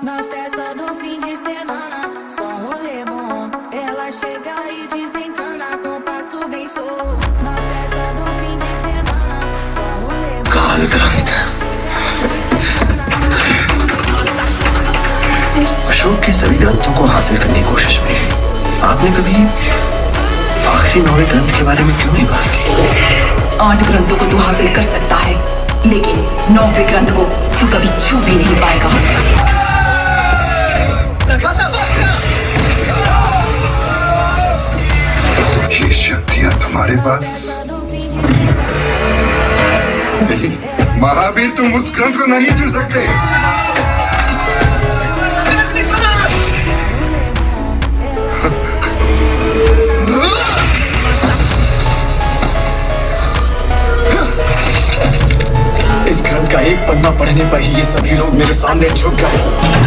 Na festa do fim de semana, só um rolê bom. Ela chega e desencana com passo bem solto. Na festa do fim de semana, só um rolê bom. काल ग्रंथ अशोक के सभी ग्रंथों को हासिल करने की कोशिश में आपने कभी आखिरी 9वें ग्रंथ के बारे में क्यों नहीं बात की? 8 ग्रंथों को तू हासिल कर सकता है, लेकिन 9वें ग्रंथ को तू कभी छू भी नहीं पाएगा। ये शक्तियां तुम्हारे पास नहीं। महावीर, तुम उस ग्रंथ को नहीं छू सकते। इस ग्रंथ का एक पन्ना पढ़ने पर ही ये सभी लोग मेरे सामने झुक गए।